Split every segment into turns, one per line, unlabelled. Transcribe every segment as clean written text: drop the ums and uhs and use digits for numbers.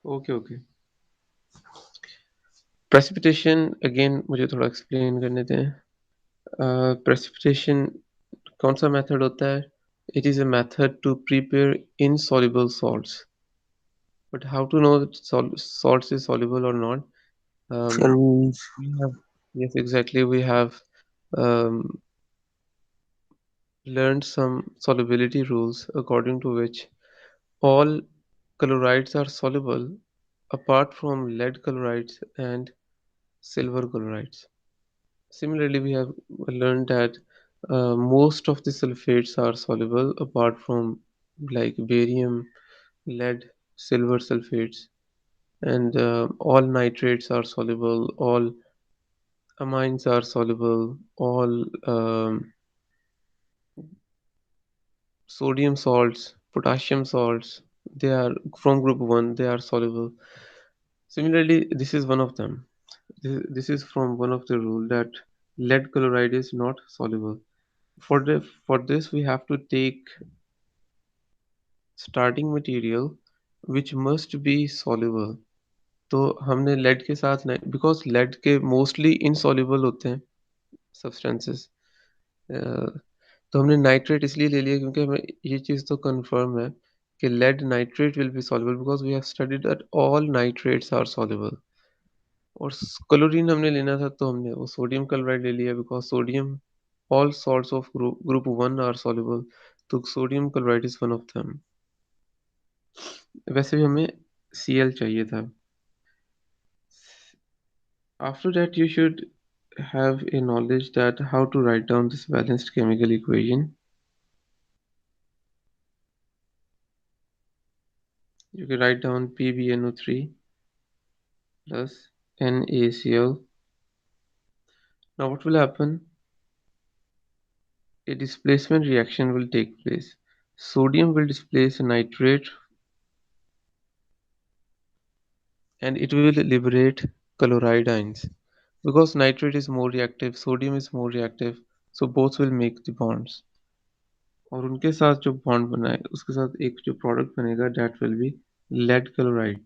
Okay okay. Precipitation again मुझे थोड़ा explain करने दें। प्रेसिपिटेशन कौन सा मेथड होता है? It is a method to prepare insoluble salts. But how to know that salts is soluble or not? Um,
Soluble.
we have, yes, exactly. We have um, learned some solubility rules according to which all colorides are soluble apart from lead colorides and silver colorides. Similarly, we have learned that most of the sulfates are soluble apart from like barium, lead, silver sulfates, and all nitrates are soluble, all amines are soluble, all sodium salts, potassium salts, they are from group 1, they are soluble. Similarly, this is one of them. This is from one of the rule that lead chloride is not soluble. For this, we have to take starting material which must be soluble. तो हमने lead के साथ because lead के mostly insoluble होते हैं substances. तो हमने nitrate इसलिए ले लिया क्योंकि हमें ये चीज़ तो कंफर्म है कि lead nitrate will be soluble because we have studied that all nitrates are soluble. और क्लोरीन हमने लेना था तो हमने वो सोडियम क्लोराइड ले लिया because sodium all salts of group 1 are soluble, तो sodium chloride is one of them. वैसे भी हमें Cl चाहिए था. After that you should have a knowledge that how to write down this balanced chemical equation. You can write down PbNO3 plus NaCl. Now what will happen? A displacement reaction will take place. Sodium will displace nitrate and it will liberate chloride ions. Because nitrate is more reactive, sodium is more reactive, so both will make the bonds. और उनके साथ जो bond बनाए उसके साथ एक जो product बनेगा that will be lead chloride.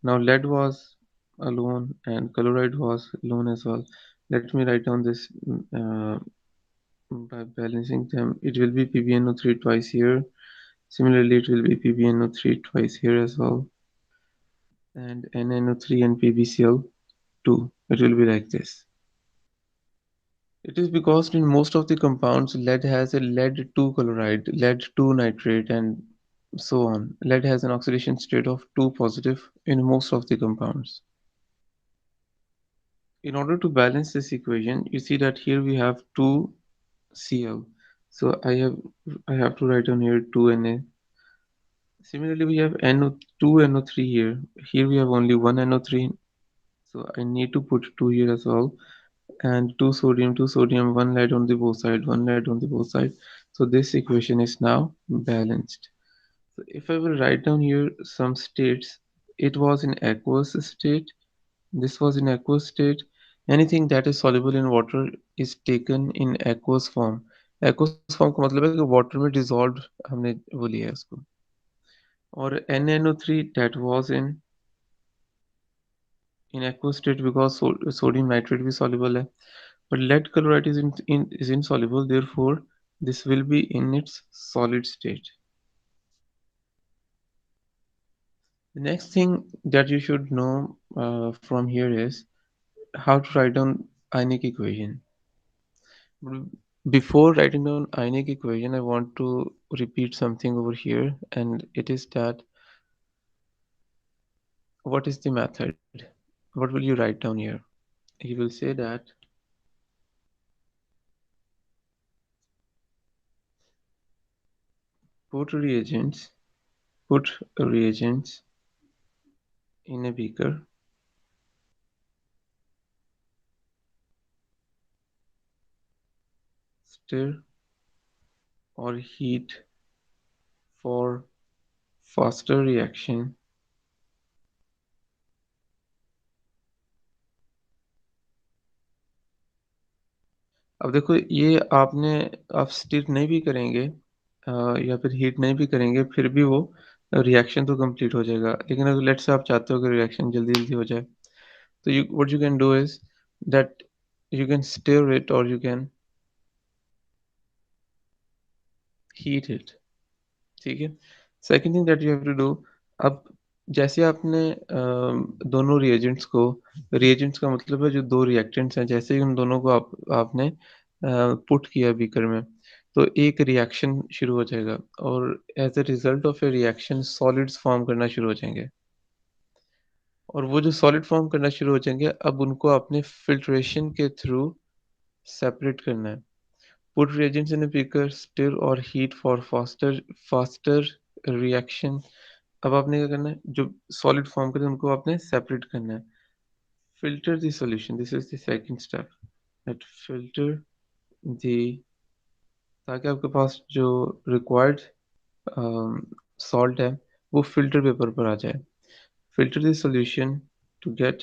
Now lead was alone and chloride was alone as well. Let me write down this uh, by balancing them. It will be PbNO3 twice here. Similarly, it will be PbNO3 twice here as well. And NNO3 and PbCl2. It will be like this. It is because in most of the compounds, lead has a lead-2 chloride, lead-2 nitrate, and so on. Lead has an oxidation state of 2 positive in most of the compounds. In order to balance this equation, you see that here we have 2Cl. So I have to write down here 2Na. Similarly, we have NO2 NO3 here. Here we have only one NO3, so I need to put 2 here as well. And 2 sodium, one lead on the both side, one lead on the both side. So this equation is now balanced. So if I will write down here some states, it was in aqueous state, this was in aqueous state. Anything that is soluble in water is taken in aqueous form. Aqueous form का मतलब है कि water में dissolved हमने वो लिया है उसको. और NaNO3 that was in aqueous state because sodium nitrate भी soluble है. But lead chloride is insoluble, therefore this will be in its solid state. The next thing that you should know from here is how to write down ionic equation. Before writing down ionic equation, I want to repeat something over here, and it is that what is the method? What will you write down here? You will say that put reagents, put reagents in a beaker, stir or heat for faster reaction. अब देखो ये आप stir नहीं भी करेंगे या फिर heat नहीं भी करेंगे फिर भी वो रिएक्शन तो कंप्लीट हो जाएगा, लेकिन अगर लेट्स से आप चाहते हो कि रिएक्शन जल्दी जल्दी हो जाए, तो you what you can do is that you can stir it और यू कैन हीट इट। ठीक है। Second thing that you have to do, अब जैसे आपने दोनों रिएजेंट्स का मतलब है जो दो रिएक्टेंट्स हैं, जैसे ही उन दोनों को आपने पुट किया बीकर में, तो एक रिएक्शन शुरू हो जाएगा और as a result of a reaction solids form करना शुरू हो जाएंगे। और वो जो सॉलिड फॉर्म करना शुरू हो जाएंगे, अब उनको आपने फिल्ट्रेशन के थ्रू सेपरेट करना है। Put reagents in a beaker, stir or heat for faster reaction। अब आपने क्या करना है, जो सॉलिड फॉर्म करे उनको आपने सेपरेट करना है। Filter the solution, this is the second step, that filter the, ताकि आपके पास जो रिक्वायर्ड सॉल्ट है वो फिल्टर पेपर पर आ जाए। Filter the solution to get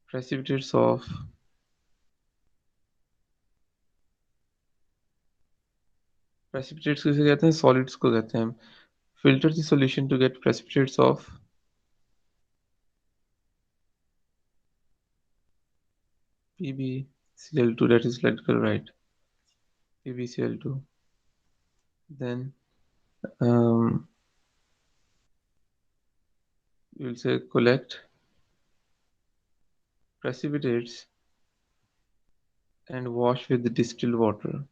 precipitates of, precipitates किसे कहते हैं, सॉलिड्स को कहते हैं। Filter the solution to get precipitates of PbCl2, that is lead chloride, PbCl2. Then you will say collect precipitates and wash with the distilled water.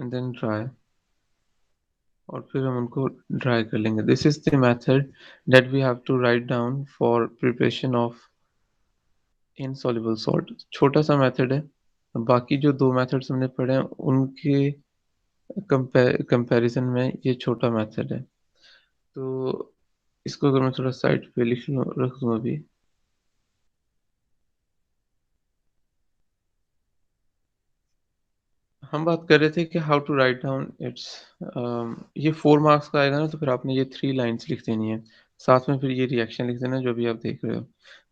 And then dry, और फिर हम उनको ड्राई कर लेंगे। This is the method that we have to write down for preparation of insoluble salt. छोटा सा method है, बाकी जो दो मेथड्स हमने पढ़े हैं उनके कंपैरिजन में ये छोटा मेथड है। तो इसको अगर मैं थोड़ा साइड पे लिख लूँ, रख दूँ अभी। हम बात कर रहे थे कि how to write down its, ये 4 मार्क्स का आएगा ना, तो फिर आपने ये 3 लाइन्स लिख देनी है, साथ में फिर ये रिएक्शन लिख देना जो भी आप देख रहे हो।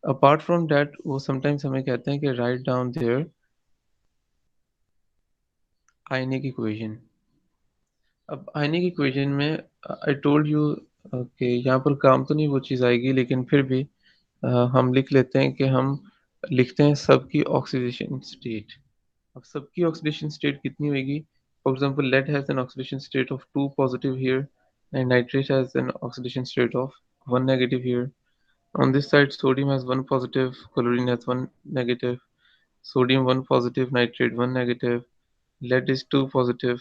अपार्ट फ्रॉम दैट वो समटाइम्स हमें कहते हैं कि write down their ionic equation. अब आयनिक इक्वेशन में आई टोल्ड यू कि यहाँ पर काम तो नहीं वो चीज़ आएगी, लेकिन फिर भी हम लिख लेते हैं कि हम लिखते हैं सबकी ऑक्सीडेशन स्टेट। अब सबकी ऑक्सीडेशन स्टेट कितनी होगी? For example lead has an oxidation state of 2 positive here and nitrate has an oxidation state of 1 negative here. On this side sodium has 1 positive, chlorine has 1 negative, sodium 1 positive, nitrate 1 negative, lead is 2 positive,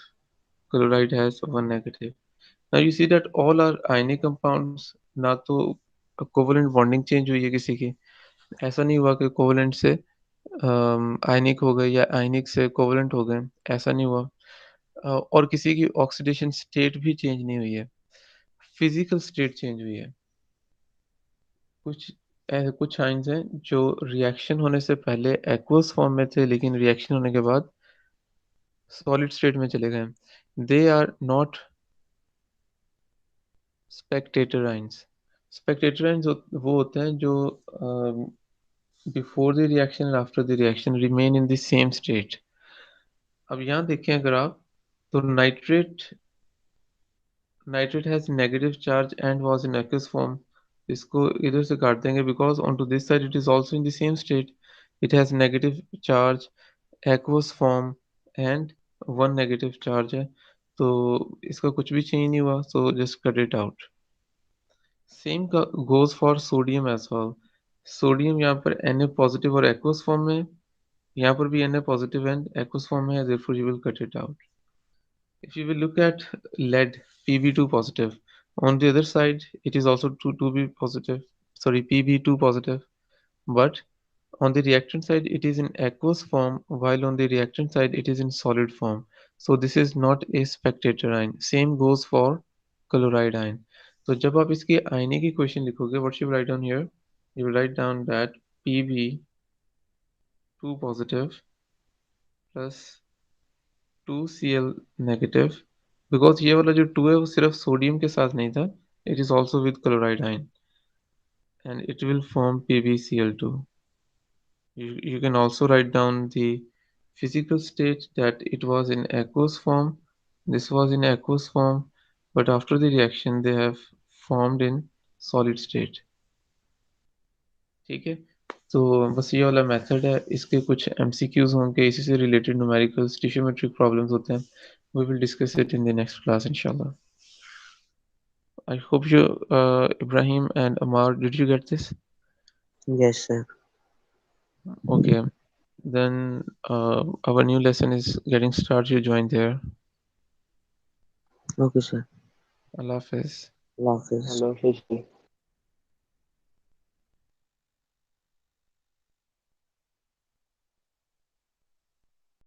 chloride has 1 negative. Now you see that all are ionic compounds, ना तो covalent bonding change हुई है किसी की, ऐसा नहीं हुआ कि कोवलेंट से आयनिक हो गए या आयनिक से कोवलेंट हो गए, ऐसा नहीं हुआ। और किसी की ऑक्सीडेशन स्टेट भी चेंज नहीं हुई है, फिजिकल स्टेट चेंज हुई है। कुछ ऐसे कुछ आयन्स हैं जो रिएक्शन होने से पहले एक्वस फॉर्म में थे, लेकिन रिएक्शन होने के बाद सॉलिड स्टेट में चले गए। They are not spectator ions. Spectator ions वो होते हैं जो before the reaction and after the reaction remain in the same state. अब यहाँ देखें अगर आप, तो nitrate has negative charge and was in aqueous form. इसको इधर से काट देंगे because on to this side it is also in the same state, it has negative charge, aqueous form and 1 negative charge है, तो इसका कुछ भी चेंज नहीं हुआ, so just cut it out. Same का goes for sodium as well. Sodium यहाँ पर Na पॉजिटिव और एक्वस फॉर्म में, यहाँ पर भी Na positive and aqueous form है, therefore you will cut it out. If you will look at lead, Pb2 positive. On the other side, it is also 2b positive, sorry, Pb2 positive. But on the reactant side, it is in aqueous form, while on the reactant side, it is in solid form. So this is not a spectator ion. Same goes for chloride ion. तो जब आप इसकी आयनिक equation लिखोगे, what you write down here? You will write down that Pb2 positive plus 2Cl negative, because ये वाला जो 2 है वो सिर्फ सोडियम के साथ नहीं था, It is also with chloride ion, and it will form PbCl2. You can also write down the physical state that it was in aqueous form. This was in aqueous form, but after the reaction they have formed in solid state. ठीक है, तो बस ये वाला method है, इसके कुछ MCQs होंगे, इसी से रिलेटेड न्यूमेरिकल्स टिश्यूमेट्रिक प्रॉब्लम्स होते हैं. We will discuss it in the next class, inshallah. I hope you, Ibrahim and Amar, did you get this?
Yes, sir.
Okay, then our new lesson is getting started. You join there.
Okay, sir.
Allah Hafiz.
Allah Hafiz.
Allah Hafiz.